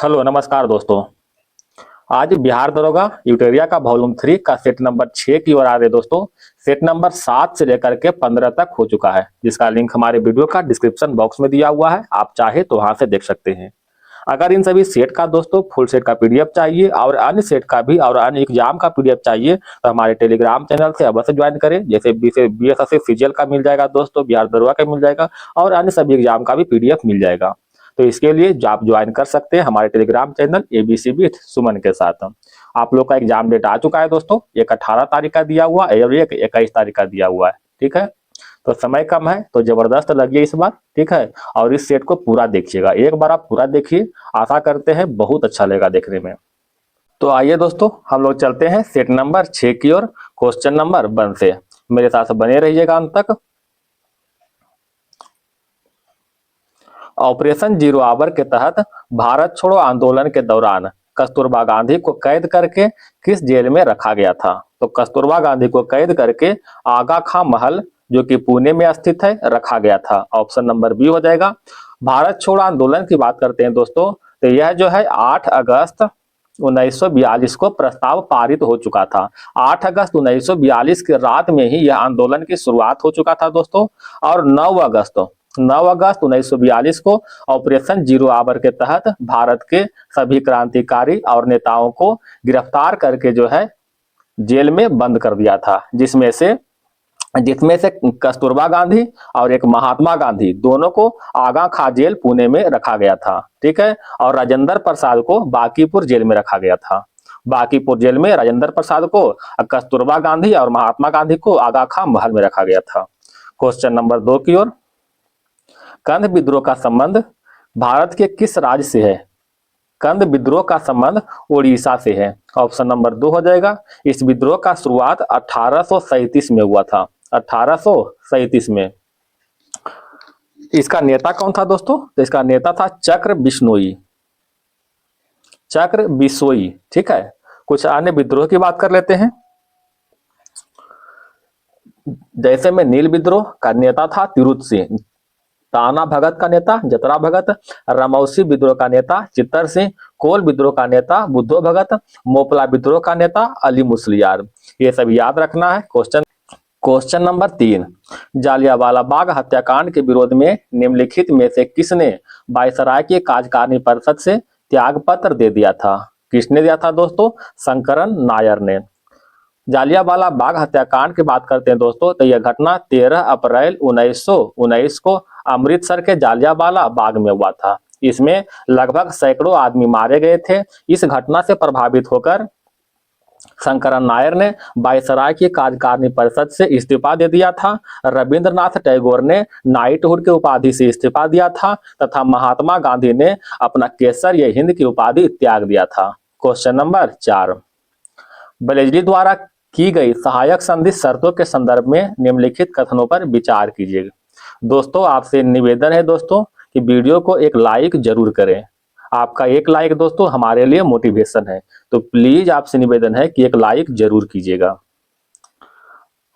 Hello नमस्कार दोस्तों। आज बिहार दरोगा यूटेरिया का वॉल्यूम 3 का सेट नंबर 6 की ओर आ रहे दोस्तों। सेट नंबर 7 से लेकर के 15 तक हो चुका है, जिसका लिंक हमारे वीडियो का डिस्क्रिप्शन बॉक्स में दिया हुआ है। आप चाहे तो वहां से देख सकते हैं। अगर इन सभी सेट का दोस्तों फुल सेट का पीडीएफ चाहिए और अन्य सेट का भी और अन्य एग्जाम का पीडीएफ चाहिए तो हमारे टेलीग्राम चैनल से अवश्य ज्वाइन करें। जैसे बीएसएससी सीजीएल का मिल जाएगा दोस्तों, बिहार दरोगा का मिल जाएगा और अन्य सभी एग्जाम का भी पीडीएफ मिल जाएगा। तो इसके लिए जो आप ज्वाइन कर सकते हैं हमारे टेलीग्राम चैनल एबीसी विथ सुमन के साथ। आप लोग का एग्जाम डेट आ चुका है दोस्तों, एक 18 तारीख का दिया हुआ है और एक 21 तारीख का दिया हुआ है। ठीक है, तो समय कम है तो जबरदस्त लगिए इस बार। ठीक है, और इस सेट को पूरा देखिएगा, एक बार आप पूरा देखिए, आशा करते हैं बहुत अच्छा लगेगा देखने में। तो आइए दोस्तों हम लोग चलते हैं सेट नंबर 6 की ओर, क्वेश्चन नंबर 1 से। मेरे साथ बने रहिएगा अंत तक। ऑपरेशन जीरो आवर के तहत भारत छोड़ो आंदोलन के दौरान कस्तूरबा गांधी को कैद करके किस जेल में रखा गया था? तो कस्तूरबा गांधी को कैद करके आगा खां महल जो कि पुणे में स्थित है रखा गया था। ऑप्शन नंबर बी हो जाएगा। भारत छोड़ो आंदोलन की बात करते हैं दोस्तों, तो यह जो है 8 अगस्त 1942 को प्रस्ताव पारित हो चुका था। 8 अगस्त 1942 की रात में ही यह आंदोलन की शुरुआत हो चुका था दोस्तों। और 9 अगस्त 1942 को ऑपरेशन जीरो आवर के तहत भारत के सभी क्रांतिकारी और नेताओं को गिरफ्तार करके जो है जेल में बंद कर दिया था, जिसमें से कस्तूरबा गांधी और एक महात्मा गांधी दोनों को आगा खां जेल पुणे में रखा गया था। ठीक है, और राजेंद्र प्रसाद को बांकीपुर जेल में रखा गया था। बांकीपुर जेल में राजेंद्र प्रसाद को, कस्तूरबा गांधी और महात्मा गांधी को आगा खां महल में रखा गया था। क्वेश्चन नंबर 2 की ओर। कंध विद्रोह का संबंध भारत के किस राज्य से है? कंध विद्रोह का संबंध उड़ीसा से है। ऑप्शन नंबर 2 हो जाएगा। इस विद्रोह का शुरुआत 1837 में हुआ था। 1837 में। इसका नेता कौन था दोस्तों? तो इसका नेता था चक्र बिश्नोई। चक्र बिश्नोई। ठीक है, कुछ अन्य विद्रोह की बात कर लेते हैं। जैसे में नील विद्रोह का नेता था तिरुत सिंह, ताना भगत का नेता जतरा भगत, रमौसी विद्रोह का नेता चित्तर सिंह, कोल विद्रोह का नेता बुद्धो भगत, मोपला विद्रोह का नेता अली मुसलियार। ये सब याद रखना है। Question number 3। जालियांवाला बाग हत्याकांड के विरोध में निम्नलिखित में से किसने वायसराय की कार्यकारिणी परिषद से त्याग पत्र दे दिया था? किसने दिया था दोस्तों? शंकरन नायर ने। जालियांवाला बाग हत्याकांड की बात करते हैं दोस्तों, तो यह घटना 13 अप्रैल 1919 को अमृतसर के जालियांवाला बाग में हुआ था। इसमें लगभग सैकड़ों आदमी मारे गए थे। इस घटना से प्रभावित होकर शंकरन नायर ने वायसराय की कार्यकारिणी परिषद से इस्तीफा दे दिया था। रविंद्रनाथ टैगोर ने नाइटहुड की उपाधि से इस्तीफा दिया था तथा महात्मा गांधी ने अपना केसर हिंद की उपाधि त्याग दिया था। Question number 4। ब्लेजली द्वारा की गई सहायक संधि शर्तों के संदर्भ में निम्नलिखित कथनों पर विचार कीजिएगा। दोस्तों आपसे निवेदन है दोस्तों कि वीडियो को एक लाइक जरूर करें। आपका एक लाइक दोस्तों हमारे लिए मोटिवेशन है, तो प्लीज आपसे निवेदन है कि एक लाइक जरूर कीजिएगा।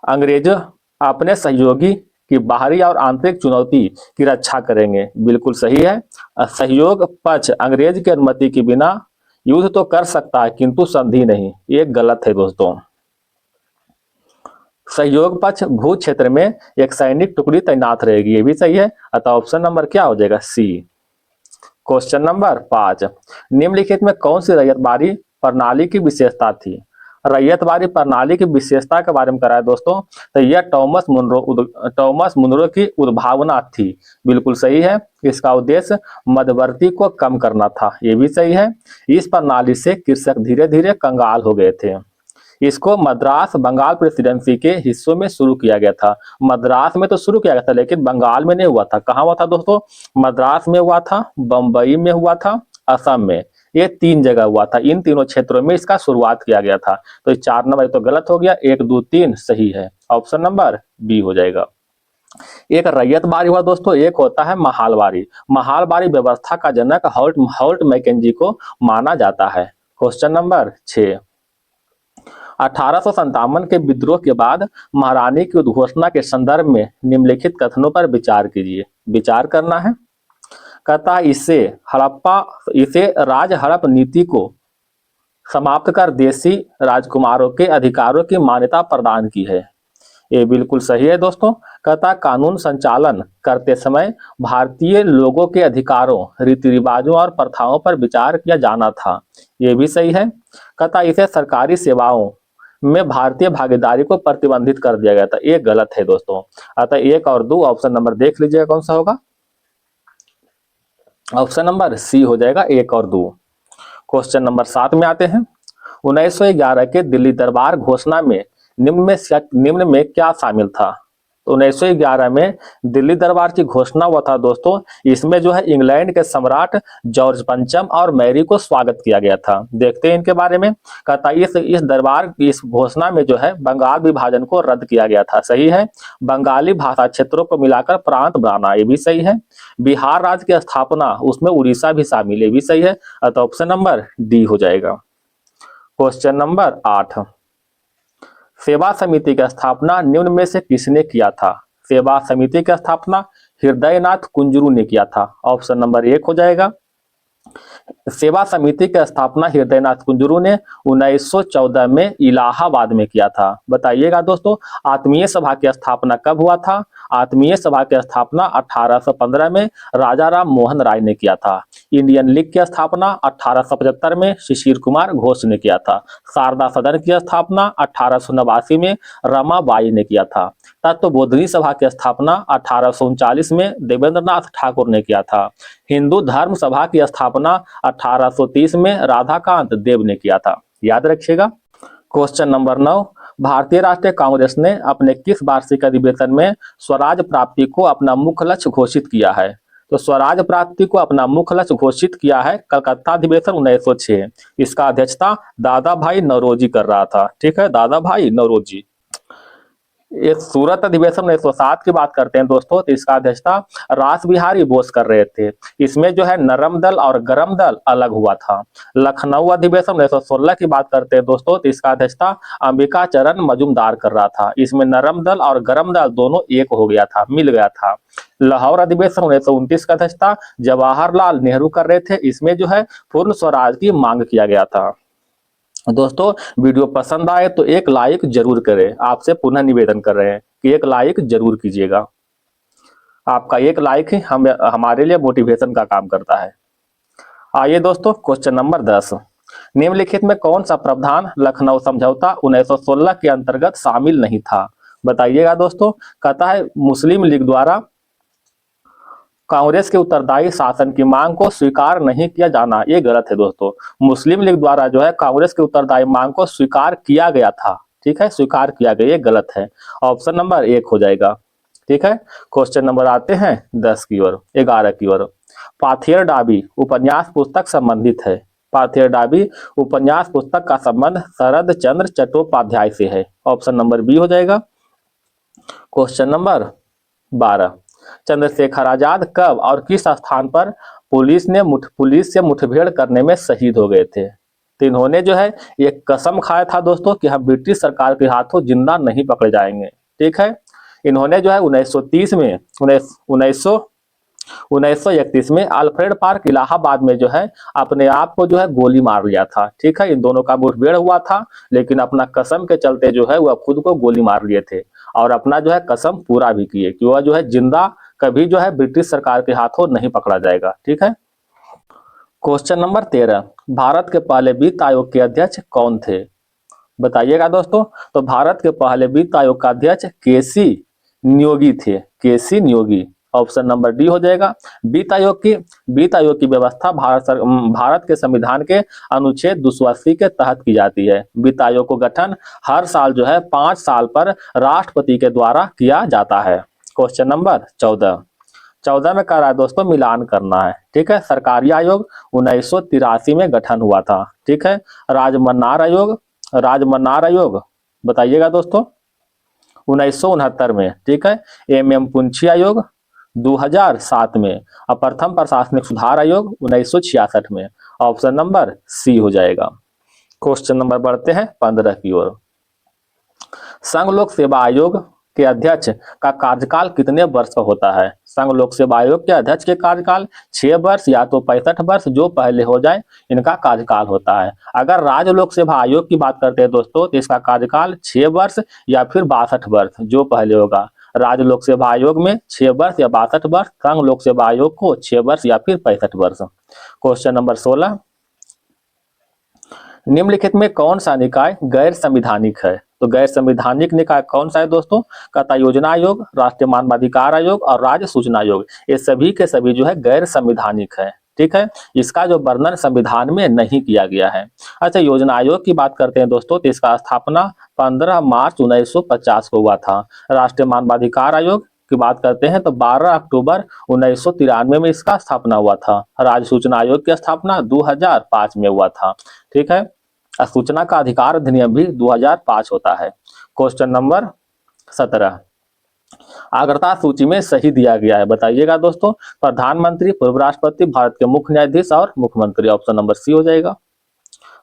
अंग्रेज अपने सहयोगी की बाहरी और आंतरिक चुनौती की रक्षा करेंगे। बिल्कुल सही है। सहयोग पक्ष अंग्रेज की अनुमति के बिना युद्ध तो कर सकता है किंतु संधि नहीं, ये गलत है दोस्तों। सहयोग पक्ष भू क्षेत्र में एक सैनिक टुकड़ी तैनात रहेगी, ये भी सही है। अतः ऑप्शन नंबर क्या हो जाएगा? सी। Question number 5। निम्नलिखित में कौन सी रैयतबारी प्रणाली की विशेषता थी? रैयतबारी प्रणाली की विशेषता के बारे में कराया दोस्तों, तो यह टॉमस मुनरो की उद्भावना थी। बिल्कुल सही है। इसका उद्देश्य मध्यवर्ती को कम करना था, ये भी सही है। इस प्रणाली से कृषक धीरे धीरे कंगाल हो गए थे। इसको मद्रास बंगाल प्रेसिडेंसी के हिस्सों में शुरू किया गया था। मद्रास में तो शुरू किया गया था लेकिन बंगाल में नहीं हुआ था। कहाँ हुआ था दोस्तों? मद्रास में हुआ था, बंबई में हुआ था, असम में। ये 3 जगह हुआ था। इन तीनों क्षेत्रों में इसका शुरुआत किया गया था। तो 4 नंबर तो गलत हो गया, 1 2 3 सही है। ऑप्शन नंबर बी हो जाएगा। एक रैयतबारी हुआ दोस्तों, एक होता है महालबारी। महालबारी व्यवस्था का जनक हॉल्ट मैकेंजी को माना जाता है। Question number 6। 1857 के विद्रोह के बाद महारानी की उद्घोषणा के संदर्भ में निम्नलिखित कथनों पर विचार कीजिए। विचार करना है। कहता है इसे राज हड़प नीति को समाप्त कर देसी राजकुमारों के अधिकारों की मान्यता प्रदान की है। ये बिल्कुल सही है दोस्तों। कहता कानून संचालन करते समय भारतीय लोगों के अधिकारों, रीति रिवाजों और प्रथाओं पर विचार किया जाना था। ये भी सही है। कहता इसे सरकारी सेवाओं में भारतीय भागीदारी को प्रतिबंधित कर दिया गया था। ये गलत है दोस्तों। अतः 1 और 2 ऑप्शन नंबर देख लीजिएगा कौन सा होगा। ऑप्शन नंबर सी हो जाएगा 1 और 2। क्वेश्चन नंबर 7 में आते हैं। 1911 के दिल्ली दरबार घोषणा में निम्न में क्या शामिल था? तो 1911 में दिल्ली दरबार की घोषणा हुआ था दोस्तों। इसमें जो है इंग्लैंड के सम्राट जॉर्ज पंचम और मैरी को स्वागत किया गया था। देखते हैं इनके बारे में। कहता इस घोषणा में जो है बंगाल विभाजन को रद्द किया गया था। सही है। बंगाली भाषा क्षेत्रों को मिलाकर प्रांत बनाना, ये भी सही है। बिहार राज्य की स्थापना, उसमें उड़ीसा भी शामिल, ये भी सही है। अतः ऑप्शन नंबर डी हो जाएगा। Question number 8। सेवा समिति की स्थापना निम्न में से किसने किया था? सेवा समिति की स्थापना हृदयनाथ कुंजरू ने किया था। ऑप्शन नंबर 1 हो जाएगा। सेवा समिति की स्थापना हृदयनाथ कुंजरू ने 1914 में इलाहाबाद में किया था। बताइएगा दोस्तों, आत्मीय सभा की स्थापना कब हुआ था? आत्मीय सभा की स्थापना 1815 में राजा राम मोहन राय ने किया था। इंडियन लीग की स्थापना 1875 में शिशिर कुमार घोष ने किया था। शारदा सदन की स्थापना 1889 में रमाबाई ने किया था। तत्वबोधिनी सभा की स्थापना 1839 में देवेंद्रनाथ ठाकुर ने किया था। हिंदू धर्म सभा की स्थापना 1830 में राधाकांत देव ने किया था। याद रखिएगा। Question number 9। भारतीय राष्ट्रीय कांग्रेस ने अपने किस वार्षिक अधिवेशन में स्वराज प्राप्ति को अपना मुख्य लक्ष्य घोषित किया है? तो स्वराज प्राप्ति को अपना मुख्य लक्ष्य घोषित किया है कलकत्ता अधिवेशन 1906। इसका अध्यक्षता दादा भाई नौरोजी कर रहा था। ठीक है, दादा भाई नौरोजी। ये सूरत अधिवेशन 1907 की बात करते हैं दोस्तों, तो इसका अध्यक्षता रास बिहारी बोस कर रहे थे। इसमें जो है नरम दल और गरम दल अलग हुआ था। लखनऊ अधिवेशन 1916 की बात करते हैं दोस्तों, तो इसका अध्यक्षता अंबिका चरण मजूमदार कर रहा था। इसमें नरम दल और गरम दल दोनों एक हो गया था, मिल गया था। लाहौर अधिवेशन 1929 का अध्यक्षता जवाहरलाल नेहरू कर रहे थे। इसमें जो है पूर्ण स्वराज की मांग किया गया था। दोस्तों, वीडियो पसंद आए तो एक लाइक जरूर करें। आपसे पुनः निवेदन कर रहे हैं कि एक लाइक जरूर कीजिएगा। आपका एक लाइक ही हमारे लिए मोटिवेशन का काम करता है। आइए दोस्तों, क्वेश्चन नंबर 10। निम्नलिखित में कौन सा प्रावधान लखनऊ समझौता 1916 के अंतर्गत शामिल नहीं था? बताइएगा दोस्तों। कहता है मुस्लिम लीग द्वारा कांग्रेस के उत्तरदायी शासन की मांग को स्वीकार नहीं किया जाना, ये गलत है दोस्तों। मुस्लिम लीग द्वारा जो है कांग्रेस के उत्तरदायी मांग को स्वीकार किया गया था। ठीक है, स्वीकार किया गया, ये गलत है। ऑप्शन नंबर 1 हो जाएगा। ठीक है। क्वेश्चन नंबर आते हैं 10 की ओर, 11 की ओर। पाथेर डाबी उपन्यास पुस्तक संबंधित है। पाथेर डाबी उपन्यास पुस्तक का संबंध शरद चंद्र चट्टोपाध्याय से है। ऑप्शन नंबर बी हो जाएगा। Question number 12। चंद्रशेखर आजाद कब और किस स्थान पर पुलिस से मुठभेड़ करने में शहीद हो गए थे? तो इन्होंने जो है ये कसम खाया था दोस्तों कि हम ब्रिटिश सरकार के हाथों जिंदा नहीं पकड़े जाएंगे। ठीक है। इन्होंने जो है 1931 में अल्फ्रेड पार्क इलाहाबाद में जो है अपने आप को जो है गोली मार लिया था। ठीक है, इन दोनों का मुठभेड़ हुआ था, लेकिन अपना कसम के चलते जो है वह खुद को गोली मार लिए थे और अपना जो है कसम पूरा भी किए कि वह जो है जिंदा कभी जो है ब्रिटिश सरकार के हाथों नहीं पकड़ा जाएगा। ठीक है। Question number 13। भारत के पहले वित्त आयोग के अध्यक्ष कौन थे? बताइएगा दोस्तों। तो भारत के पहले वित्त आयोग का अध्यक्ष केसी नियोगी थे। केसी नियोगी। ऑप्शन नंबर डी हो जाएगा। वित्त आयोग की व्यवस्था भारत के संविधान के अनुच्छेद 280 के तहत की जाती है। वित्त आयोग को गठन हर साल जो है 5 साल पर राष्ट्रपति के द्वारा किया जाता है। क्वेश्चन नंबर 14 में कह रहा है दोस्तों मिलान करना है। ठीक है। सरकारी आयोग 1983 में गठन हुआ था। ठीक है। राजमन्नार आयोग बताइएगा दोस्तों 1969 में। ठीक है। एम पुंछी आयोग 2007 में और प्रथम प्रशासनिक सुधार आयोग 1966 में। ऑप्शन नंबर सी हो जाएगा। क्वेश्चन नंबर बढ़ते हैं 15 की ओर। संघ लोक सेवा आयोग के अध्यक्ष का कार्यकाल कितने वर्ष का होता है? संघ लोक सेवा आयोग के अध्यक्ष के कार्यकाल 6 वर्ष या तो 65 वर्ष, जो पहले हो जाए इनका कार्यकाल होता है। अगर राज्य लोक सेवा आयोग की बात करते हैं दोस्तों, तो इसका कार्यकाल 6 वर्ष या फिर 62 वर्ष, जो पहले होगा। राज्य लोक सेवा आयोग में 6 वर्ष या 62 वर्ष, संघ लोक सेवा आयोग को 6 वर्ष या फिर 65 वर्ष। क्वेश्चन नंबर 16, निम्नलिखित में कौन सा निकाय गैर संविधानिक है? तो गैर संवैधानिक निकाय कौन सा है दोस्तों? कथा योजना आयोग, राष्ट्रीय मानवाधिकार आयोग और राज्य सूचना आयोग। ये सभी के सभी जो है गैर संवैधानिक है। ठीक है, इसका जो वर्णन संविधान में नहीं किया गया है। अच्छा, योजना आयोग की बात करते हैं दोस्तों, तो इसका स्थापना 15 मार्च 1950 को हुआ था। राष्ट्रीय मानवाधिकार आयोग की बात करते हैं तो 12 अक्टूबर 1993 में इसका स्थापना हुआ था। राज्य सूचना आयोग की स्थापना 2005 में हुआ था। ठीक है, सूचना का अधिकार अधिनियम भी 2005 होता है। क्वेश्चन नंबर 17, अग्रता सूची में सही दिया गया है, बताइएगा दोस्तों। प्रधानमंत्री, पूर्व राष्ट्रपति, भारत के मुख्य न्यायाधीश और मुख्यमंत्री, ऑप्शन नंबर सी हो जाएगा।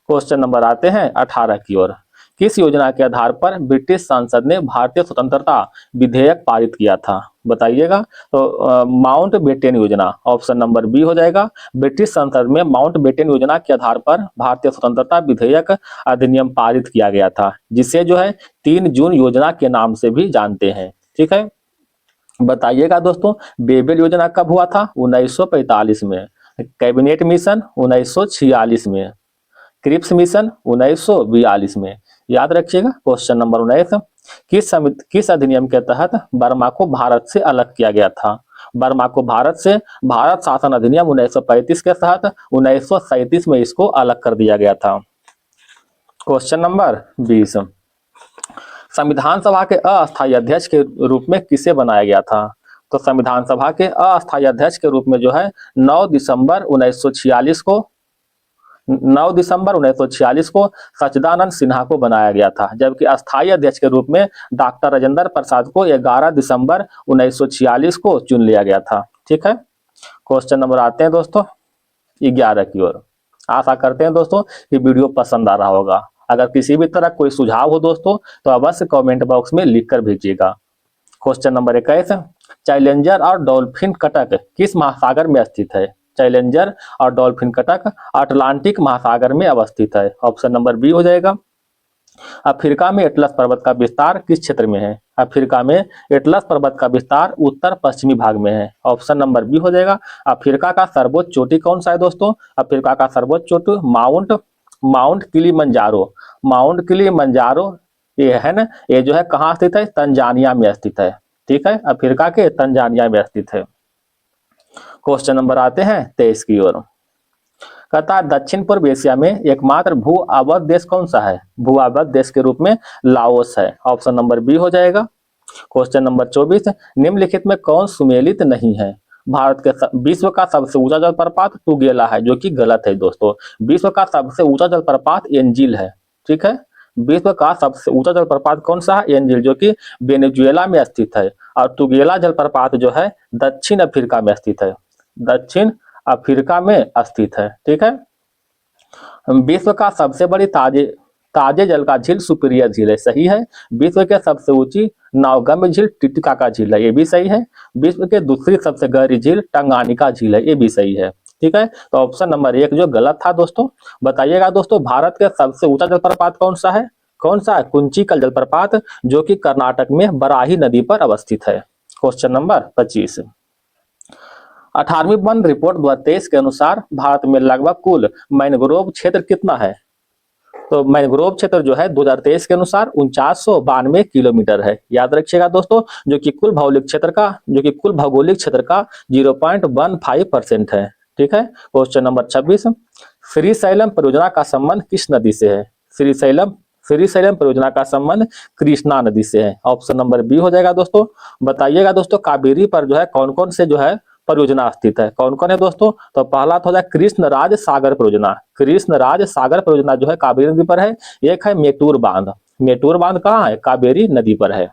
क्वेश्चन नंबर आते हैं 18 की ओर। किस योजना के आधार पर ब्रिटिश संसद ने भारतीय स्वतंत्रता विधेयक पारित किया था, बताइएगा। तो माउंट बेटन योजना, ऑप्शन नंबर बी हो जाएगा। ब्रिटिश संसद में माउंट बेटन योजना के आधार पर भारतीय स्वतंत्रता विधेयक अधिनियम पारित किया गया था, जिसे जो है 3 जून योजना के नाम से भी जानते हैं। ठीक है, बताइएगा दोस्तों, बेबेल योजना कब हुआ था? 1945 में। कैबिनेट मिशन 1946 में। क्रिप्स मिशन 1942 में। याद रखिएगा। क्वेश्चन नंबर 19, किस अधिनियम के तहत बर्मा को भारत से अलग किया गया था? बर्मा को भारत से भारत शासन अधिनियम 1935 के तहत 1937 में इसको अलग कर दिया गया था। क्वेश्चन नंबर 20, संविधान सभा के अस्थायी अध्यक्ष के रूप में किसे बनाया गया था? तो संविधान सभा के अस्थायी अध्यक्ष के रूप में जो है 9 दिसंबर 1946 को सच्चिदानंद सिन्हा को बनाया गया था, जबकि अस्थायी अध्यक्ष के रूप में डॉक्टर राजेंद्र प्रसाद को 11 दिसंबर 1946 को चुन लिया गया था। ठीक है, क्वेश्चन नंबर आते हैं दोस्तों 11 की ओर। आशा करते हैं दोस्तों कि वीडियो पसंद आ रहा होगा। अगर किसी भी तरह कोई सुझाव हो दोस्तों तो अवश्य कमेंट बॉक्स में लिखकर भेजिएगा। क्वेश्चन नंबर 21, चैलेंजर और डॉल्फिन कटक किस महासागर में स्थित है? चैलेंजर और डॉल्फिन कटक अटलांटिक महासागर में अवस्थित है, ऑप्शन नंबर बी हो जाएगा। अफ्रीका में एटलस पर्वत का विस्तार किस क्षेत्र में है? अफ्रीका में एटलस पर्वत का विस्तार उत्तर पश्चिमी भाग में है, ऑप्शन नंबर बी हो जाएगा। अफ्रीका का सर्वोच्च चोटी कौन सा है दोस्तों? अफ्रीका का सर्वोच्च चोटी माउंट किलिमंजारो। माउंट किलिमंजारो ये है ना, ये जो है कहाँ स्थित है? तंजानिया में स्थित है। ठीक है, अफ्रीका के तंजानिया में स्थित है। क्वेश्चन नंबर आते हैं 23 की ओर। कहता है दक्षिण पूर्व एशिया में एकमात्र भू आबद्ध देश कौन सा है? भू आबद्ध देश के रूप में लाओस है, ऑप्शन नंबर बी हो जाएगा। क्वेश्चन नंबर 24, निम्नलिखित में कौन सुमेलित नहीं है? भारत के विश्व का सबसे ऊंचा जलप्रपात टुगेला है, जो कि गलत है दोस्तों। विश्व का सबसे ऊंचा जलप्रपात एंजिल है। ठीक है, विश्व का सबसे ऊंचा जलप्रपात कौन सा है? एंजिल, जो कि वेनेजुएला में स्थित है। और टुगेला जलप्रपात जो है दक्षिण अफ्रीका में स्थित है। दक्षिण अफ्रीका में स्थित है। ठीक है, विश्व का सबसे बड़ी ताजे जल का झील सुपीरियर झील है, सही है। विश्व के सबसे ऊंची नावगम्य झील टिटिकाका झील है, ये भी सही है। विश्व के दूसरी सबसे गहरी झील टंगानिका झील है, ये भी सही है। ठीक है, तो ऑप्शन नंबर 1 जो गलत था दोस्तों। बताइएगा दोस्तों, भारत के सबसे ऊंचा जलप्रपात कौन सा है? कौन सा है? कुंचिकल जलप्रपात, जो कि कर्नाटक में बराही नदी पर अवस्थित है। क्वेश्चन नंबर 25, 18वीं वन रिपोर्ट 2023 के अनुसार भारत में लगभग कुल मैंग्रोव क्षेत्र कितना है? तो मैंग्रोव क्षेत्र जो है 2023 के अनुसार 4992 किलोमीटर है। याद रखिएगा दोस्तों, जो कि कुल भौगोलिक क्षेत्र का 0.15% है। ठीक है, क्वेश्चन नंबर 26, श्रीशैलम परियोजना का संबंध किस नदी से है? श्रीशैलम परियोजना का संबंध कृष्णा नदी से है, ऑप्शन नंबर बी हो जाएगा दोस्तों। बताइएगा दोस्तों, कावेरी पर जो है कौन कौन से जो है परियोजना स्थित है? कौन कौन है दोस्तों? तो पहला तो हो जाए कृष्णराज सागर परियोजना। कृष्णराज सागर परियोजना जो है कावेरी नदी पर है। एक है मेटूर बांध। मेटूर बांध कहाँ है? कावेरी नदी पर है।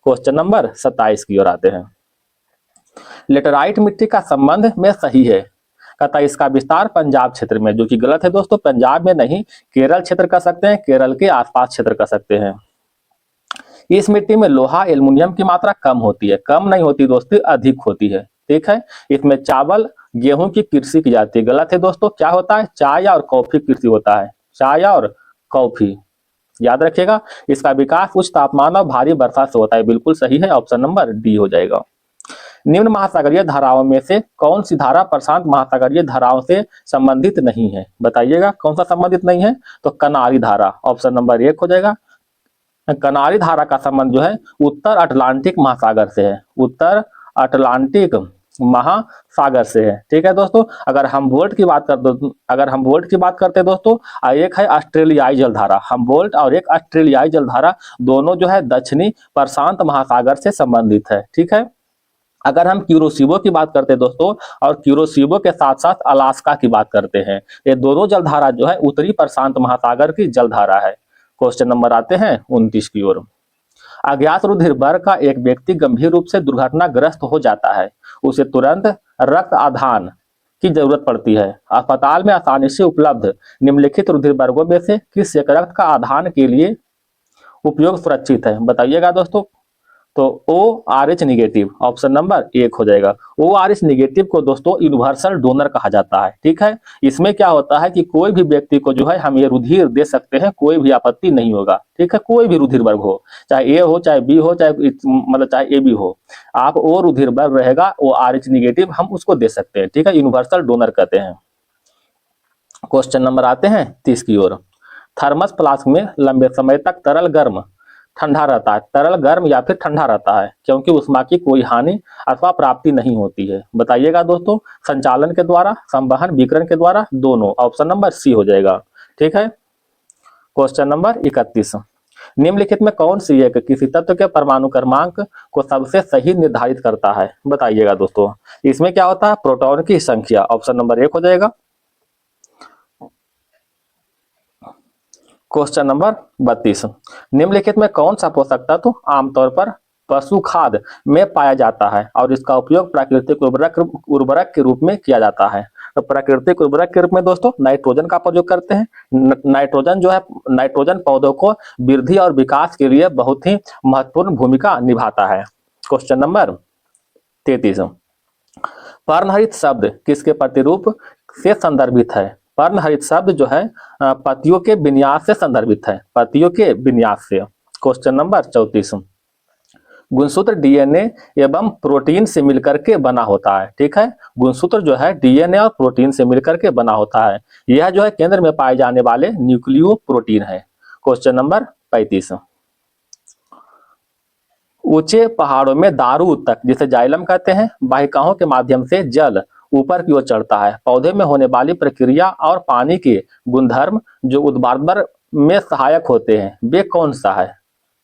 क्वेश्चन नंबर 27 की ओर आते हैं। लेटराइट मिट्टी का संबंध में सही है। कहता है इसका विस्तार पंजाब क्षेत्र में, जो कि गलत है दोस्तों। पंजाब में नहीं, केरल क्षेत्र कर सकते हैं, केरल के आसपास क्षेत्र कर सकते हैं। इस मिट्टी में लोहा एल्युमिनियम की मात्रा कम होती है, कम नहीं होती दोस्तों, अधिक होती है। ठीक है, इसमें चावल गेहूं की कृषि की जाती है। गलत है दोस्तों, क्या होता है, चाय और कॉफी कृषि होता है, चाय और कॉफी, याद रखिएगा। इसका विकास उच्च तापमान और भारी वर्षा से होता है, बिल्कुल सही है, ऑप्शन नंबर डी हो जाएगा। निम्न महासागरीय धाराओं में से कौन सी धारा प्रशांत महासागरीय धाराओं से संबंधित नहीं है, बताइएगा कौन सा संबंधित नहीं है, तो कनारी धारा, ऑप्शन नंबर 1 हो जाएगा। कनारी धारा का संबंध जो है उत्तर अटलांटिक महासागर से है, उत्तर अटलांटिक महासागर से है। ठीक है दोस्तों, अगर हम वोल्ट की बात करते हैं दोस्तों, एक है ऑस्ट्रेलियाई जलधारा, हम वोल्ट और एक ऑस्ट्रेलियाई जलधारा, दोनों जो है दक्षिणी प्रशांत महासागर से संबंधित है। ठीक है, अगर हम क्यूरोसिबो की बात करते हैं दोस्तों, और क्यूरोसिबो के साथ साथ अलास्का की बात करते हैं, ये दोनों जलधारा जो है उत्तरी प्रशांत महासागर की जलधारा है। क्वेश्चन नंबर आते हैं 29 की ओर। अज्ञात रुधिर वर्ग का एक व्यक्ति गंभीर रूप से दुर्घटनाग्रस्त हो जाता है, उसे तुरंत रक्त आधान की जरूरत पड़ती है। अस्पताल में आसानी से उपलब्ध निम्नलिखित रुधिर वर्गों में से किस एक रक्त का आधान के लिए उपयोग सुरक्षित है, बताइएगा दोस्तों, तो ORH निगेटिव, ऑप्शन नंबर 1 हो जाएगा। ORH निगेटिव को दोस्तों यूनिवर्सल डोनर कहा जाता है। ठीक है, इसमें क्या होता है कि कोई भी व्यक्ति को जो है हम ये रुधिर दे सकते हैं, कोई भी आपत्ति नहीं होगा। ठीक है, कोई भी रुधिर वर्ग हो, चाहे ए हो, चाहे बी हो, चाहे ए बी हो, आप ओ रुधिर वर्ग रहेगा ORH निगेटिव, हम उसको दे सकते हैं। ठीक है, यूनिवर्सल डोनर कहते हैं। क्वेश्चन नंबर आते हैं 30 की ओर। थर्मस फ्लास्क में लंबे समय तक तरल गर्म ठंडा रहता है, तरल गर्म या फिर ठंडा रहता है क्योंकि उष्मा की कोई हानि अथवा प्राप्ति नहीं होती है, बताइएगा दोस्तों, संचालन के द्वारा, संवहन विकिरण के द्वारा, दोनों, ऑप्शन नंबर सी हो जाएगा। ठीक है, क्वेश्चन नंबर 31। निम्नलिखित में कौन सी एक किसी तत्व के परमाणु क्रमांक को सबसे सही निर्धारित करता है, बताइएगा दोस्तों। इसमें क्या होता है, प्रोटॉन की संख्या, ऑप्शन नंबर 1 हो जाएगा। Question number 32। निम्नलिखित में कौन सा पोषक तत्व आमतौर पर पशु खाद में पाया जाता है और इसका उपयोग प्राकृतिक उर्वरक के रूप में किया जाता है, तो प्राकृतिक उर्वरक के रूप में दोस्तों नाइट्रोजन का प्रयोग करते हैं। नाइट्रोजन जो है, नाइट्रोजन पौधों को वृद्धि और विकास के लिए बहुत ही महत्वपूर्ण भूमिका निभाता है। Question number 33। पर्णहरित शब्द किसके प्रतिरूप से संदर्भित है, पर्णहरित शब्द जो है पत्तियों के विन्यास से संदर्भित है, पत्तियों के विन्यास से। Question number 34। गुणसूत्र डीएनए एवं प्रोटीन से मिलकर के बना होता है। ठीक है, गुणसूत्र जो है डीएनए और प्रोटीन से मिलकर के बना होता है, यह जो है केंद्र में पाए जाने वाले न्यूक्लियो प्रोटीन है। Question number 35। ऊंचे पहाड़ों में दारू उत्तक जिसे जाइलम कहते हैं, वाहिकाओं के माध्यम से जल ऊपर की ओर चढ़ता है। पौधे में होने वाली प्रक्रिया और पानी के गुणधर्म जो उद्वार्धन में सहायक होते हैं, वे कौन सा है,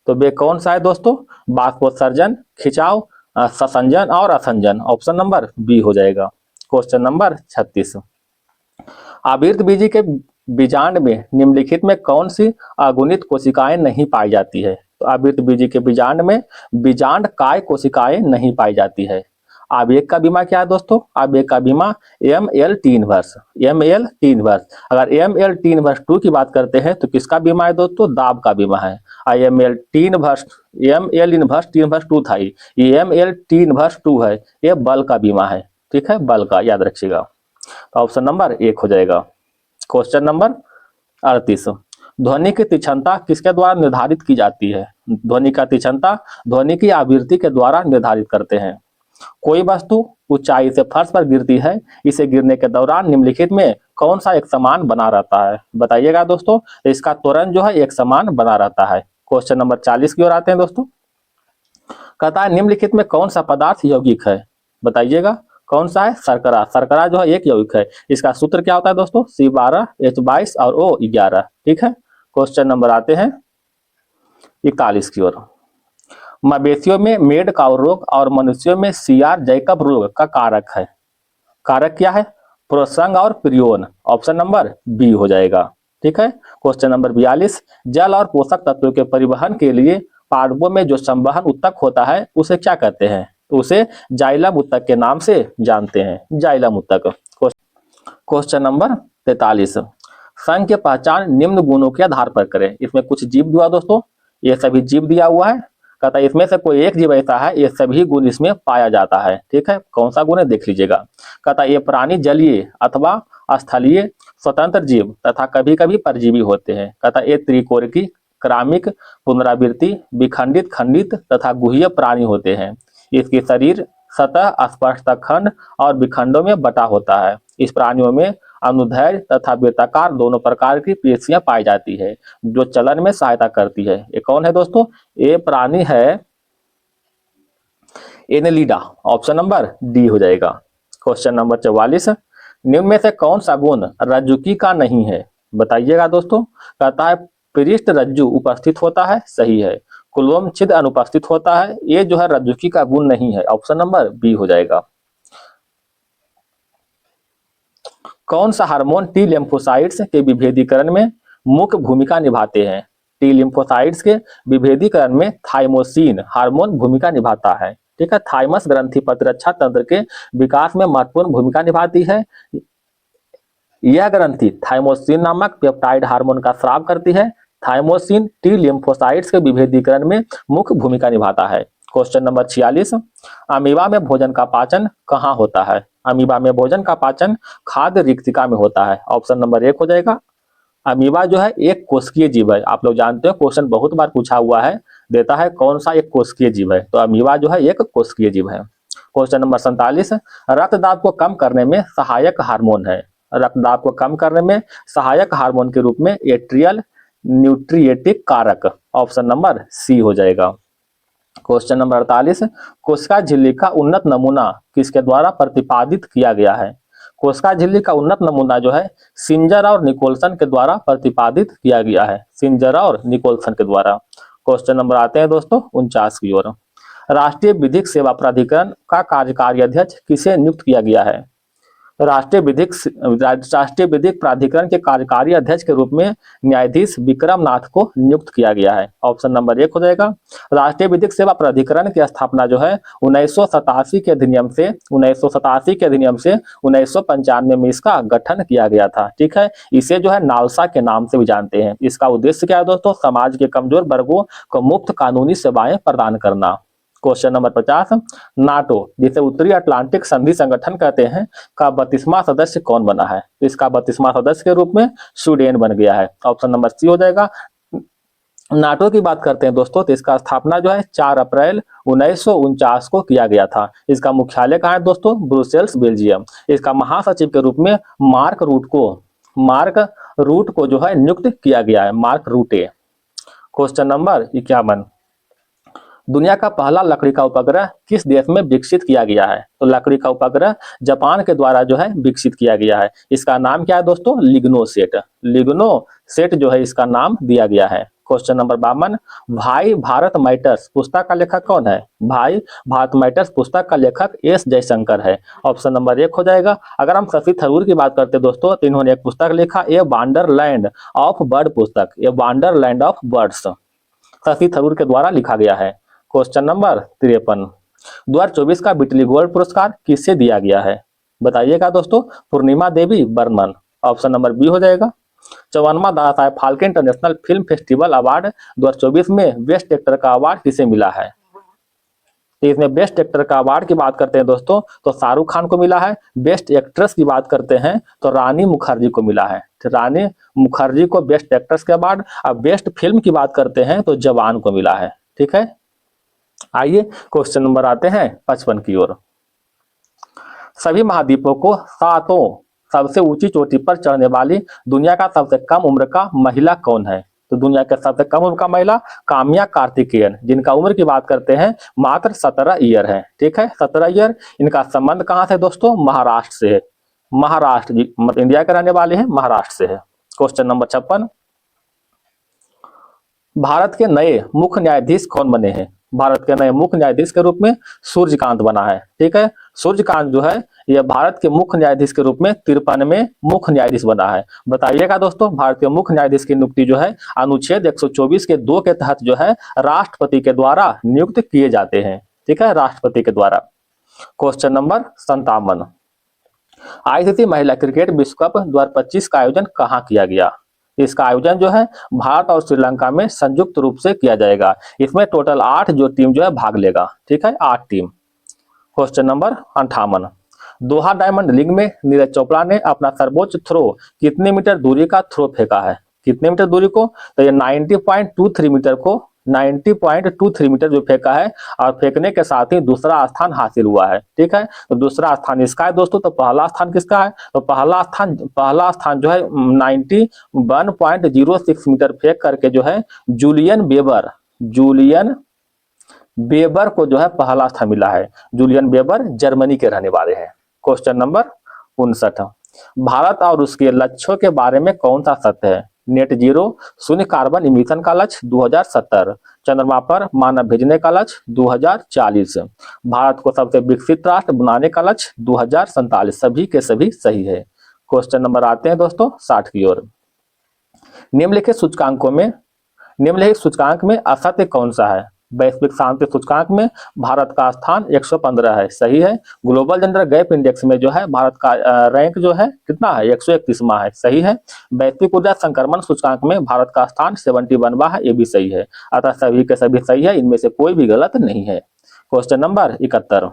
तो वे कौन सा है दोस्तों, बाष्पोत्सर्जन, खिंचाव, ससंजन और असंजन, ऑप्शन नंबर बी हो जाएगा। Question number 36। आवृत बीजी के बीजांड में निम्नलिखित में कौन सी अगुणित कोशिकाएं नहीं पाई जाती है, तो आवृत बीजी के बीजांड में बीजांड काय कोशिकाएं नहीं पाई जाती है। आवेग का बीमा क्या है दोस्तों, आवेग का बीमा MLT इनवर्स, MLT इनवर्स। अगर MLT इनवर्स 2 की बात करते हैं तो किसका बीमा है दोस्तों, दाब का बीमा है। MLT inverse, ML inverse T inverse 2 था, ये MLT इनवर्स 2 है, ये बल का बीमा है। ठीक है, बल का, याद रखिएगा, तो ऑप्शन नंबर 1 हो जाएगा। Question number 38। ध्वनि की तीक्ष्णता किसके द्वारा निर्धारित की जाती है, ध्वनि का तीक्ष्णता ध्वनि की आवृत्ति के द्वारा निर्धारित करते हैं। कोई वस्तु ऊंचाई से फर्श पर गिरती है, इसे गिरने के दौरान निम्नलिखित में कौन सा एक समान बना रहता है, बताइएगा दोस्तों, तो इसका त्वरण जो है एक समान बना रहता है। क्वेश्चन नंबर 40 की ओर आते हैं दोस्तों। कहता है निम्नलिखित में कौन सा पदार्थ यौगिक है, बताइएगा कौन सा है, शर्करा। शर्करा जो है एक यौगिक है, इसका सूत्र क्या होता है दोस्तों, C12 H22 और O11। ठीक है, क्वेश्चन नंबर आते हैं 41 की ओर। मवेशियों में मेड काउ रोग और मनुष्यों में CR जैकब रोग का कारक है, कारक क्या है, प्रोसंग और प्रियोन, ऑप्शन नंबर बी हो जाएगा। ठीक है, क्वेश्चन नंबर 42। जल और पोषक तत्वों के परिवहन के लिए पादपों में जो संवहन उत्तक होता है उसे क्या कहते हैं, तो उसे जाइलम उत्तक के नाम से जानते हैं, जाइलम उत्तक। Question number 43। संघ की पहचान निम्न गुणों के आधार पर करें। इसमें कुछ जीव दिया दोस्तों, ये सभी जीव दिया हुआ है, कहता है इसमें से कोई एक जीव ऐसा है ये सभी गुण इसमें पाया जाता है। ठीक है, कौन सा गुण है देख लीजिएगा। कहता है ये प्राणी जलीय अथवा स्थलीय स्वतंत्र जीव तथा कभी कभी परजीवी होते हैं। कहता है ये त्रिकोणिकी, क्रामिक, पुनरावृत्ति, विखंडित, खंडित तथा गुह्य प्राणी होते हैं। इसके शरीर सतह, स्पष्ट खंड और विखंडों में बटा होता है। इस प्राणियों में अनुदैर्घ्य तथा वृत्ताकार दोनों प्रकार की पेशियां पाई जाती है जो चलन में सहायता करती है। ये कौन है दोस्तों? ये प्राणी है एनेलिडा। ऑप्शन नंबर डी हो जाएगा। क्वेश्चन नंबर 44, निम्न में से कौन सा गुण रज्जुकी का नहीं है? बताइएगा दोस्तों। कहता है पृष्ठ रज्जु उपस्थित होता है, सही है। कुलोम छिद्र अनुपस्थित होता है, ये जो है रज्जुकी का गुण नहीं है। ऑप्शन नंबर बी हो जाएगा। कौन सा हार्मोन टी लिम्फोसाइट्स के विभेदीकरण में मुख्य भूमिका निभाते हैं? टी लिम्फोसाइट्स के विभेदीकरण में थाइमोसिन हार्मोन भूमिका निभाता है। ठीक है, थाइमस ग्रंथि प्रतिरक्षा तंत्र के विकास में महत्वपूर्ण भूमिका निभाती है। यह ग्रंथि थाइमोसिन नामक पेप्टाइड हार्मोन का स्राव करती है। थाइमोसिन टी लिम्फोसाइट्स के विभेदीकरण में मुख्य भूमिका निभाता है। क्वेश्चन नंबर 46, अमीबा में भोजन का पाचन कहाँ होता है? अमीबा में भोजन का पाचन खाद्य रिक्तिका में होता है। ऑप्शन नंबर 1 हो जाएगा। अमीबा जो है एक कोशिकीय जीव है। आप लोग जानते हो, क्वेश्चन बहुत बार पूछा हुआ है, देता है कौन सा एक कोशिकीय जीव है, तो अमीबा जो है एक कोशिकीय जीव है। क्वेश्चन नंबर 47, रक्तदाब को कम करने में सहायक हार्मोन है। रक्तदाब को कम करने में सहायक हार्मोन के रूप में एट्रियल न्यूट्रिएटिक कारक, ऑप्शन नंबर सी हो जाएगा। क्वेश्चन नंबर 48, कोशिका झिल्ली का उन्नत नमूना किसके द्वारा प्रतिपादित किया गया है? कोशिका झिल्ली का उन्नत नमूना जो है सिंजर और निकोलसन के द्वारा प्रतिपादित किया गया है। सिंजर और निकोलसन के द्वारा। क्वेश्चन नंबर आते हैं दोस्तों 49 की ओर। राष्ट्रीय विधिक सेवा प्राधिकरण का कार्यकारी अध्यक्ष किसे नियुक्त किया गया है? राष्ट्रीय विधिक प्राधिकरण के कार्यकारी अध्यक्ष के रूप में न्यायाधीश विक्रम नाथ को नियुक्त किया गया है। ऑप्शन नंबर 1 हो जाएगा। राष्ट्रीय विधिक सेवा प्राधिकरण की स्थापना जो है 1987 के अधिनियम से 1995 में इसका गठन किया गया था। ठीक है, इसे जो है नालसा के नाम से भी जानते हैं। इसका उद्देश्य क्या है दोस्तों? समाज के कमजोर वर्गों को मुफ्त कानूनी सेवाएं प्रदान करना। क्वेश्चन नंबर 50, नाटो जिसे उत्तरी अटलांटिक संधि संगठन कहते हैं का 32वां सदस्य कौन बना है? इसका 32वां सदस्य के रूप में स्वीडन बन गया है। ऑप्शन नंबर सी हो जाएगा। नाटो की बात करते हैं दोस्तों, तो इसका स्थापना जो है 4 अप्रैल 1949 को किया गया था। इसका मुख्यालय कहाँ है दोस्तों? Brussels, Belgium. इसका महासचिव के रूप में मार्क रूट को जो है नियुक्त किया गया है, मार्क रूटे। क्वेश्चन नंबर 51, दुनिया का पहला लकड़ी का उपग्रह किस देश में विकसित किया गया है? तो लकड़ी का उपग्रह जापान के द्वारा जो है विकसित किया गया है। इसका नाम क्या है दोस्तों? लिग्नोसेट। लिग्नोसेट जो है इसका नाम दिया गया है। क्वेश्चन नंबर 52, भाई भारत मैटर्स पुस्तक का लेखक कौन है? भाई भारत मैटर्स पुस्तक का लेखक एस जयशंकर है। ऑप्शन नंबर 1 हो जाएगा। अगर हम शशि थरूर की बात करते हैं दोस्तों, तो इन्होंने एक पुस्तक लिखा, ए वंडरलैंड ऑफ बर्ड पुस्तक, a wonderland of birds, Shashi Tharoor के द्वारा लिखा गया है। क्वेश्चन नंबर 53, 2024 का बिटली गोल्ड पुरस्कार किससे दिया गया है? बताइएगा दोस्तों। Purnima Devi Barman. Option number B हो जाएगा। 54वां Dada Saheb Phalke international film festival award 2024 में बेस्ट एक्टर का अवार्ड किसे मिला है? तो इसमें बेस्ट एक्टर का अवार्ड की बात करते हैं दोस्तों, तो शाहरुख खान को मिला है। बेस्ट एक्ट्रेस की बात करते हैं तो रानी मुखर्जी को मिला है। रानी मुखर्जी को बेस्ट एक्ट्रेस के अवार्ड। अब बेस्ट फिल्म की बात करते हैं तो जवान को मिला है। ठीक है, आइए क्वेश्चन नंबर आते हैं 55 की ओर। सभी महाद्वीपों को सातों सबसे ऊंची चोटी पर चढ़ने वाली दुनिया का सबसे कम उम्र का महिला कौन है? तो दुनिया के सबसे कम उम्र का महिला काम्या कार्तिकेयन, जिनका उम्र की बात करते हैं मात्र 17 ईयर है। ठीक है, 17 ईयर। इनका संबंध कहां से दोस्तों? महाराष्ट्र से है। महाराष्ट्र, मतलब इंडिया के रहने वाले हैं, महाराष्ट्र से है। क्वेश्चन नंबर 56, भारत के नए मुख्य न्यायाधीश कौन बने हैं? भारत के नए मुख्य न्यायाधीश के रूप में सूर्यकांत बना है। ठीक है, सूर्यकांत जो है यह भारत के मुख्य न्यायाधीश के रूप में 53वें मुख्य न्यायाधीश बना है। बताइएगा दोस्तों, भारत के मुख्य न्यायाधीश की नियुक्ति जो है अनुच्छेद 124 के 2 के तहत जो है राष्ट्रपति के द्वारा नियुक्त किए जाते हैं। ठीक है, राष्ट्रपति के द्वारा। क्वेश्चन नंबर 57, आईसीसी महिला क्रिकेट विश्व कप 2025 का आयोजन कहाँ किया गया? इसका आयोजन जो है भारत और श्रीलंका में संयुक्त रूप से किया जाएगा। इसमें टोटल 8 जो टीम जो है भाग लेगा, ठीक है, 8 टीम। क्वेश्चन नंबर 58, दोहा डायमंड लीग में नीरज चोपड़ा ने अपना सर्वोच्च थ्रो कितने मीटर दूरी का थ्रो फेंका है? कितने मीटर दूरी को? तो ये 90.23 मीटर को 90.23 मीटर जो फेंका है, और फेंकने के साथ ही दूसरा स्थान हासिल हुआ है, ठीक है। तो दूसरा स्थान इसका है दोस्तों। तो पहला स्थान किसका है? तो पहला स्थान जो है 91.06 मीटर फेंक करके जो है जूलियन बेबर को जो है पहला स्थान मिला है। जूलियन बेबर जर्मनी के रहने वाले हैं। क्वेश्चन नंबर 59, भारत और उसके लक्ष्यों के बारे में कौन सा सत्य है? नेट जीरो, शून्य कार्बन इमिशन का लक्ष्य 2070, चंद्रमा पर मानव भेजने का लक्ष्य 2040, भारत को सबसे विकसित राष्ट्र बनाने का लक्ष्य 2047। सभी के सभी सही है। क्वेश्चन नंबर आते हैं दोस्तों 60 की ओर। निम्नलिखित सूचकांक में असत्य कौन सा है? वैश्विक शांति सूचकांक में भारत का स्थान 115 है, सही है। ग्लोबल जेंडर गैप इंडेक्स में जो है भारत का रैंक जो है कितना है? 131वां है, सही है। वैश्विक ऊर्जा संक्रमण सूचकांक में भारत का स्थान 71वां है, ये भी सही है। अतः सभी के सभी सही है, इनमें से कोई भी गलत नहीं है। क्वेश्चन नंबर 71,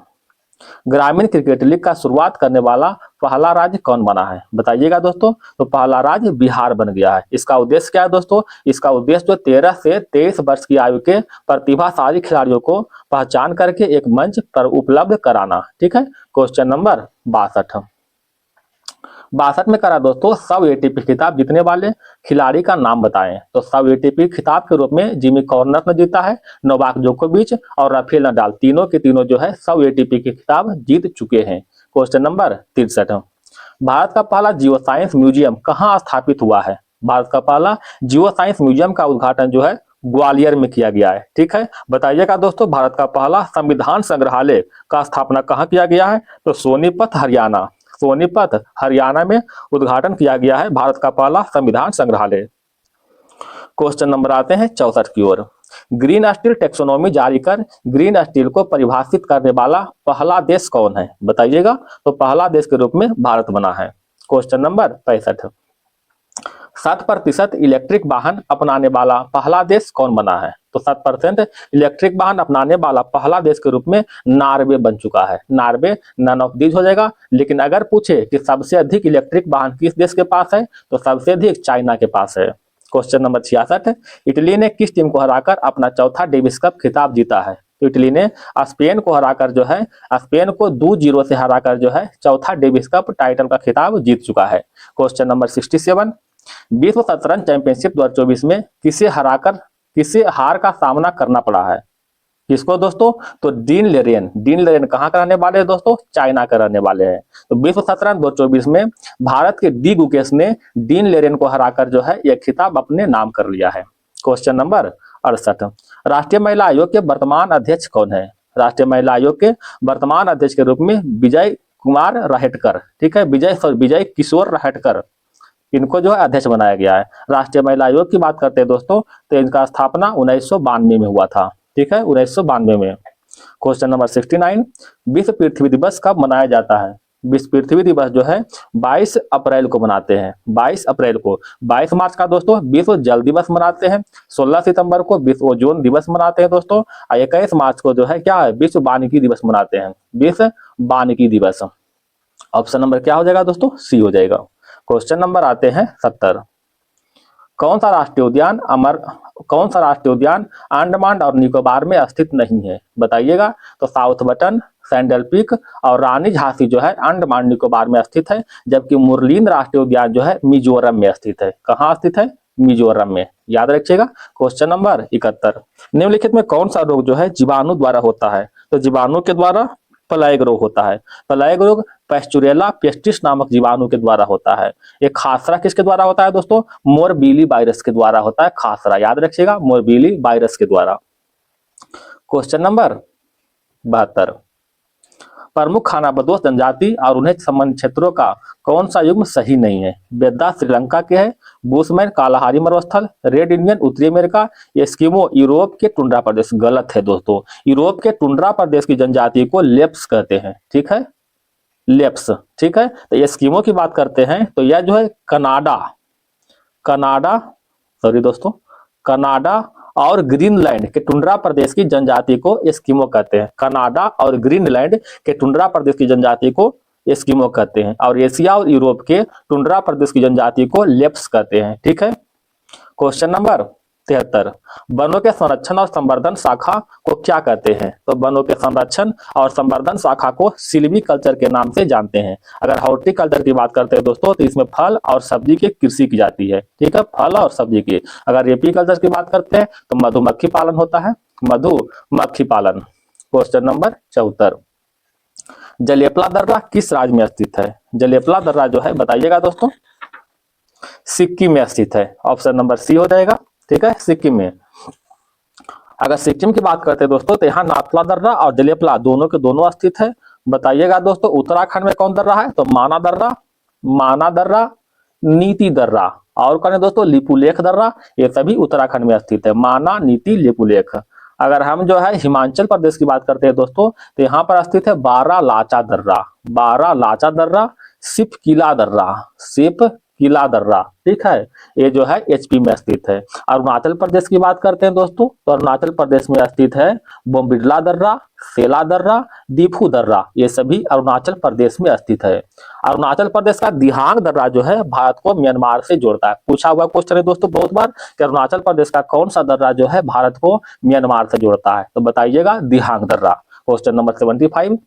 ग्रामीण क्रिकेट लीग का शुरुआत करने वाला पहला राज्य कौन बना है? बताइएगा दोस्तों। तो पहला राज्य बिहार बन गया है। इसका उद्देश्य क्या है दोस्तों? इसका उद्देश्य जो 13 से 23 वर्ष की आयु के प्रतिभाशाली खिलाड़ियों को पहचान करके एक मंच पर उपलब्ध कराना, ठीक है। क्वेश्चन नंबर 62 में करा दोस्तों, 100 एटीपी खिताब जीतने वाले खिलाड़ी का नाम बताएं। तो 100 एटीपी खिताब के रूप में जिमी कॉर्नर ने जीता है, नोवाक जोकोविच और राफेल नडाल, तीनों के तीनों जो है 100 एटीपी के खिताब जीत चुके हैं। क्वेश्चन नंबर 63, भारत का पहला जियो साइंस म्यूजियम कहाँ स्थापित हुआ है? भारत का पहला जियो साइंस म्यूजियम का उद्घाटन जो है ग्वालियर में किया गया है, ठीक है। बताइएगा दोस्तों, भारत का पहला संविधान संग्रहालय का स्थापना कहाँ किया गया है? तो सोनीपत हरियाणा में उद्घाटन किया गया है भारत का पहला संविधान संग्रहालय। क्वेश्चन नंबर आते हैं 64 की ओर। ग्रीन स्टील टेक्सोनॉमी जारी कर ग्रीन स्टील को परिभाषित करने वाला पहला देश कौन है? बताइएगा। तो पहला देश के रूप में भारत बना है। क्वेश्चन नंबर 65, 7% इलेक्ट्रिक वाहन अपनाने वाला पहला देश कौन बना है? तो 7% इलेक्ट्रिक वाहन अपनाने वाला पहला देश के रूप में नॉर्वे बन चुका है। नॉर्वे नन ऑफ दीज हो जाएगा। लेकिन अगर पूछे कि सबसे अधिक इलेक्ट्रिक वाहन किस देश के पास है, तो सबसे अधिक चाइना के पास है। क्वेश्चन नंबर 66, इटली ने किस टीम को हराकर अपना चौथा डेविस कप खिताब जीता है? तो इटली ने स्पेन को हराकर जो है, स्पेन को 2-0 से हराकर जो है चौथा डेविस कप टाइटल का खिताब जीत चुका है। क्वेश्चन नंबर 67, विश्व शतरंज चैंपियनशिप 2024 में किसे हार का सामना करना पड़ा है? किसको दोस्तों? तो डीन लेरेन कहाँ का रहने वाले हैं दोस्तों? चाइना का रहने वाले हैं। तो विश्व शतरंज 2024 में भारत के डी गुकेश ने डीन लेरेन को हराकर जो है यह खिताब अपने नाम कर लिया है। क्वेश्चन नंबर 68, राष्ट्रीय महिला आयोग के वर्तमान अध्यक्ष कौन है? राष्ट्रीय महिला आयोग के वर्तमान अध्यक्ष के रूप में विजय कुमार राहेटकर, ठीक है, विजय किशोर राहेटकर, इनको जो है अध्यक्ष बनाया गया है। राष्ट्रीय महिला आयोग की बात करते हैं दोस्तों, तो इनका स्थापना 1992 में हुआ था, ठीक है, 1992 में। क्वेश्चन नंबर 69, विश्व पृथ्वी दिवस कब मनाया जाता है? विश्व पृथ्वी दिवस जो है 22 अप्रैल को मनाते हैं। 22 अप्रैल को। 22 मार्च का दोस्तों विश्व जल दिवस मनाते हैं। 16 सितंबर को विश्व ओजोन दिवस मनाते हैं दोस्तों। 21 मार्च को जो है क्या है? विश्व वानिकी दिवस मनाते हैं। विश्व वानिकी दिवस। ऑप्शन नंबर क्या हो जाएगा दोस्तों? सी हो जाएगा। क्वेश्चन नंबर आते हैं 70, कौन सा राष्ट्रीय उद्यान अंडमान और निकोबार में स्थित नहीं है? बताइएगा। तो साउथ बटन, सैंडल पीक और रानी झांसी जो है अंडमान निकोबार में स्थित है, जबकि मुरलीन राष्ट्रीय उद्यान जो है मिजोरम में स्थित है। कहाँ स्थित है? मिजोरम में, याद रखिएगा। क्वेश्चन नंबर 71, निम्नलिखित में कौन सा रोग जो है जीवाणु द्वारा होता है? तो जीवाणु के द्वारा प्लेग रोग होता है। प्लेग रोग पैस्चुरेला पेस्टिस नामक जीवाणु के द्वारा होता है। ये खासरा किसके द्वारा होता है दोस्तों? मोरबीली वायरस के द्वारा होता है खासरा, याद रखिएगा, मोरबीली वायरस के द्वारा। क्वेश्चन नंबर 72, प्रमुख खानाबदोश जनजाति और उन्हें संबंधित क्षेत्रों का कौन सा युग्म सही नहीं है? बेद्दा श्रीलंका के है, बुशमैन कालाहारी मरुस्थल, रेड इंडियन उत्तरी अमेरिका, एस्किमो यूरोप के टुंड्रा प्रदेश। गलत है दोस्तों। यूरोप के टुंड्रा प्रदेश की जनजाति को लेप्स कहते हैं, ठीक है, लेप्स, ठीक है। तो एस्किमो की बात करते हैं तो यह जो है कनाडा, सॉरी दोस्तों, कनाडा और ग्रीनलैंड के टुंड्रा प्रदेश की जनजाति को एस्किमो कहते हैं। कनाडा और ग्रीनलैंड के टुंड्रा प्रदेश की जनजाति को एस्किमो कहते हैं, और एशिया और यूरोप के टुंड्रा प्रदेश की जनजाति को लेप्स कहते हैं। ठीक है। क्वेश्चन नंबर 73, वनों के संरक्षण और संवर्धन शाखा को क्या कहते हैं? तो वनों के संरक्षण और संवर्धन शाखा को सिल्वी कल्चर के नाम से जानते हैं। अगर हॉर्टिकल्चर की बात करते हैं दोस्तों, तो इसमें फल और सब्जी की कृषि की जाती है। ठीक है, फल और सब्जी की। अगर एपीकल्चर की बात करते हैं तो मधुमक्खी पालन होता है, मधुमक्खी पालन। क्वेश्चन नंबर 74, जलेपला दर्रा किस राज्य में स्थित है? जलेपला दर्रा जो है बताइएगा दोस्तों, सिक्किम में स्थित है। ऑप्शन नंबर सी हो जाएगा। ठीक है, सिक्किम में। अगर सिक्किम की बात करते हैं दोस्तों, तो यहाँ नाथला दर्रा और जलेपला दोनों के दोनों स्थित है। बताइएगा दोस्तों, उत्तराखंड में कौन दर्रा है? तो माना दर्रा, माना दर्रा, नीति दर्रा, और कौन है दोस्तों? लिपुलेख दर्रा। ये सभी उत्तराखंड में स्थित है, माना, नीति, लिपुलेख। अगर हम जो है हिमाचल प्रदेश की बात करते हैं दोस्तों, तो यहाँ पर स्थित है बारालाचा दर्रा, बारालाचा दर्रा, सिप किला दर्रा, सिप किला दर्रा। ठीक है, ये जो है एचपी में स्थित है। अरुणाचल प्रदेश की बात करते हैं दोस्तों, तो अरुणाचल प्रदेश में स्थित है बोम्बिडला दर्रा, सेला दर्रा, दीफू दर्रा। ये सभी अरुणाचल प्रदेश में स्थित है। अरुणाचल प्रदेश का दिहांग दर्रा जो है भारत को म्यांमार से जोड़ता है। पूछा हुआ क्वेश्चन है दोस्तों बहुत बार कि अरुणाचल प्रदेश का कौन सा दर्रा जो है भारत को म्यांमार से जोड़ता है? तो बताइएगा दिहांग दर्रा। क्वेश्चन नंबर 75,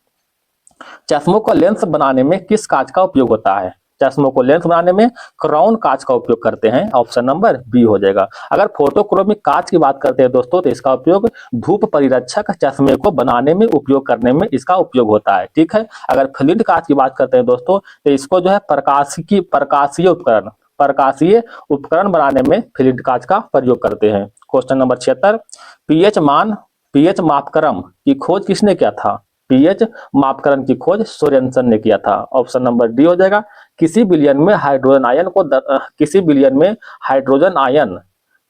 चश्मों को लेंस बनाने में किस कांच का उपयोग होता है? चश्मों को लेंस बनाने में क्राउन कांच का उपयोग करते हैं। ऑप्शन नंबर बी हो जाएगा। अगर फोटोक्रोमिक कांच की बात करते हैं दोस्तों, तो इसका उपयोग धूप परिरक्षक चश्मे को बनाने में उपयोग करने में इसका उपयोग होता है। ठीक है। अगर फ्लिंट कांच की बात करते हैं दोस्तों, तो इसको जो है प्रकाशीय उपकरण बनाने में फ्लिंट कांच का प्रयोग करते हैं। क्वेश्चन नंबर 76, पीएच मापक्रम की खोज किसने किया था? पीएच मापकरण की खोज सोरेनसन ने किया था। ऑप्शन नंबर डी हो जाएगा। किसी बिलियन में हाइड्रोजन आयन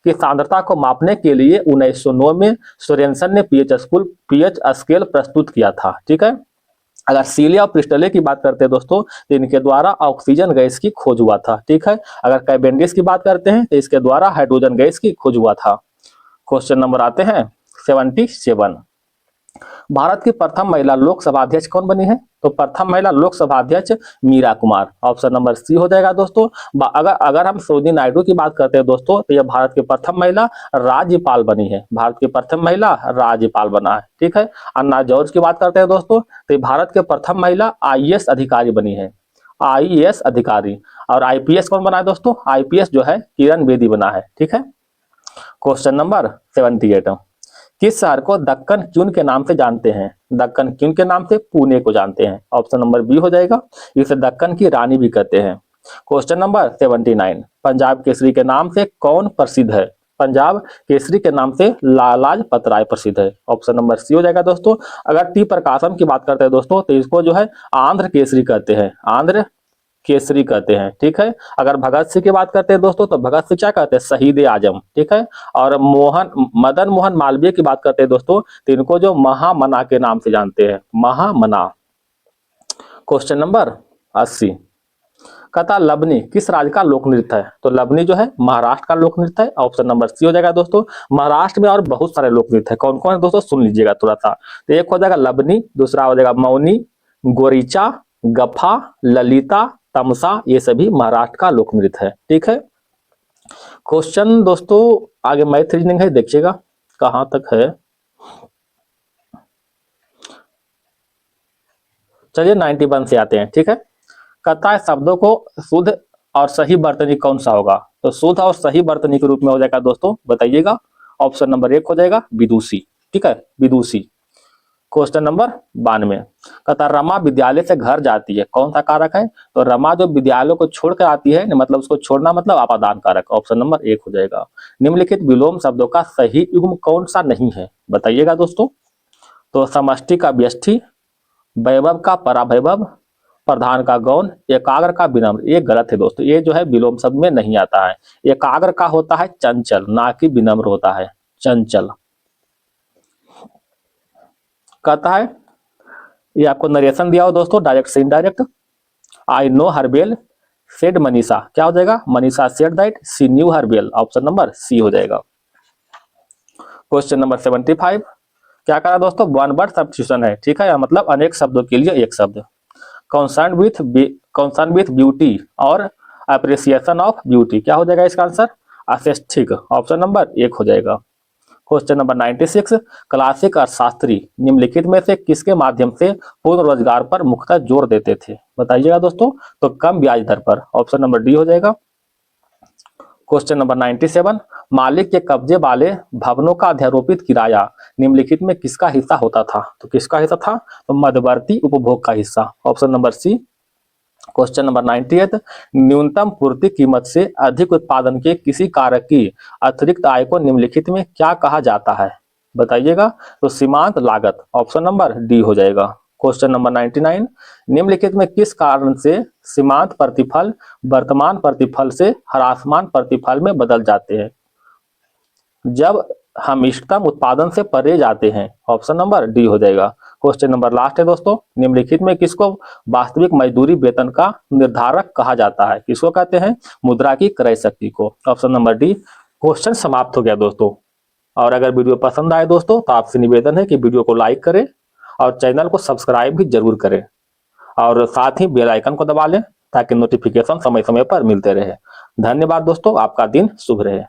की सांद्रता को मापने के लिए 1909 में सोरेनसन ने पीएच स्केल प्रस्तुत किया था। ठीक है। अगर सीले और प्रिस्टले की बात करते हैं दोस्तों, तो इनके द्वारा ऑक्सीजन गैस की खोज हुआ था। ठीक है। अगर कैवेंडिश की बात करते हैं, तो इसके द्वारा हाइड्रोजन गैस की खोज हुआ था। क्वेश्चन नंबर आते हैं 77, भारत की प्रथम महिला लोकसभा अध्यक्ष कौन बनी है? तो प्रथम महिला लोकसभा अध्यक्ष Meira Kumar. Option number C हो जाएगा दोस्तों। अगर हम सरोजिनी नायडू की बात करते हैं दोस्तों, तो यह भारत की प्रथम महिला राज्यपाल बनी है। भारत की प्रथम महिला राज्यपाल बना है। ठीक है। अन्ना जॉर्ज की बात करते हैं दोस्तों, तो ये भारत के प्रथम महिला आईएएस अधिकारी बनी है, आईएएस अधिकारी। और आईपीएस कौन बना है दोस्तों? आईपीएस जो है किरण बेदी बना है। ठीक है। क्वेश्चन नंबर 78, किस शहर को दक्कन क्वीन के नाम से जानते हैं? दक्कन क्वीन के नाम से पुणे को जानते हैं। ऑप्शन नंबर बी हो जाएगा। इसे दक्कन की रानी भी कहते हैं। क्वेश्चन नंबर 79, पंजाब केसरी के नाम से कौन प्रसिद्ध है? पंजाब केसरी के नाम से लाला लाजपत राय प्रसिद्ध है। ऑप्शन नंबर सी हो जाएगा दोस्तों। अगर टी प्रकाशम की बात करते हैं दोस्तों, तो इसको जो है आंध्र केसरी कहते हैं, आंध्र केसरी कहते हैं। ठीक है। अगर भगत सिंह की बात करते हैं दोस्तों, तो भगत सिंह क्या कहते हैं? शहीद आजम। ठीक है। और मदन मोहन मालवीय की बात करते हैं दोस्तों, तो इनको जो महामना के नाम से जानते हैं, महामना। क्वेश्चन नंबर 80, कथा लबनी किस राज्य का लोक नृत्य है? तो लबनी जो है महाराष्ट्र का लोक नृत्य है। ऑप्शन नंबर सी हो जाएगा दोस्तों। महाराष्ट्र में और बहुत सारे लोक नृत्य है। कौन कौन है दोस्तों? सुन लीजिएगा थोड़ा सा। तो एक हो जाएगा लबनी, दूसरा हो जाएगा मौनी, गोरीचा, गफा, ललिता, तमसा। ये सभी महाराष्ट्र का लोक नृत्य है। ठीक है। क्वेश्चन दोस्तों आगे मैथ रीजनिंग है, देखिएगा कहां तक है। चलिए 91 से आते हैं। ठीक है। कहता है शब्दों को शुद्ध और सही वर्तनी कौन सा होगा? तो शुद्ध और सही वर्तनी के रूप में हो जाएगा दोस्तों, बताइएगा। ऑप्शन नंबर 1 हो जाएगा विदुषी। ठीक है, विदुषी। क्वेश्चन नंबर 92, कहता रमा विद्यालय से घर जाती है, कौन सा कारक है? तो रमा जो विद्यालय को छोड़कर आती है, मतलब उसको छोड़ना मतलब आपादान कारक। ऑप्शन नंबर 1 हो जाएगा। निम्नलिखित विलोम शब्दों का सही युग्म कौन सा नहीं है? बताइएगा दोस्तों। तो समष्टि का व्यष्टि, वैभव का परावैभव, प्रधान का गौण, एकाग्र का विनम्र। ये गलत है दोस्तों, ये जो है विलोम शब्द में नहीं आता है। एकाग्र का होता है चंचल, ना कि विनम्र होता है चंचल। कहता है, ये आपको नरेशन दिया हो दोस्तों, डायरेक्ट से indirect. I know her well said Manisha, क्या हो जाएगा? Manisha said that she knew her well, option number C हो जाएगा। क्वेश्चन नंबर 75, क्या करा दोस्तों? वन वर्ड सब्स्टिट्यूशन है, ठीक है, मतलब अनेक शब्दों के लिए एक शब्द। कंसर्न विथ ब्यूटी और अप्रिसिएशन ऑफ ब्यूटी, क्या हो जाएगा इसका आंसर? एस्थेटिक, ऑप्शन नंबर एक हो जाएगा। क्वेश्चन नंबर 96, क्लासिक और शास्त्री निम्नलिखित में से किसके माध्यम से पूर्ण रोजगार पर मुख्यतः जोर देते थे? बताइएगा दोस्तों। तो कम ब्याज दर पर, ऑप्शन नंबर डी हो जाएगा। क्वेश्चन नंबर 97, मालिक के कब्जे वाले भवनों का अध्यारोपित किराया निम्नलिखित में किसका हिस्सा होता था? तो किसका हिस्सा था? तो मध्यवर्ती उपभोग का हिस्सा, option number C. Question number 98, न्यूनतम पूर्ति कीमत से अधिक उत्पादन के किसी कारक की अतिरिक्त आय को निम्नलिखित में क्या कहा जाता है? बताइएगा। तो सीमांत लागत, ऑप्शन नंबर डी हो जाएगा। क्वेश्चन नंबर 99, निम्नलिखित में किस कारण से सीमांत प्रतिफल वर्तमान प्रतिफल से ह्रासमान प्रतिफल में बदल जाते हैं? जब हम इष्टतम उत्पादन से परे जाते हैं, ऑप्शन नंबर डी हो जाएगा। क्वेश्चन नंबर लास्ट है दोस्तों, निम्नलिखित में किसको वास्तविक मजदूरी वेतन का निर्धारक कहा जाता है? किसको कहते हैं? मुद्रा की क्रय शक्ति को, ऑप्शन नंबर डी। क्वेश्चन समाप्त हो गया दोस्तों। और अगर वीडियो पसंद आए दोस्तों तो आपसे निवेदन है कि वीडियो को लाइक करें और चैनल को सब्सक्राइब भी जरूर करें और साथ ही बेल आइकन को दबा लें ताकि नोटिफिकेशन समय समय पर मिलते रहे। धन्यवाद दोस्तों, आपका दिन शुभ रहे।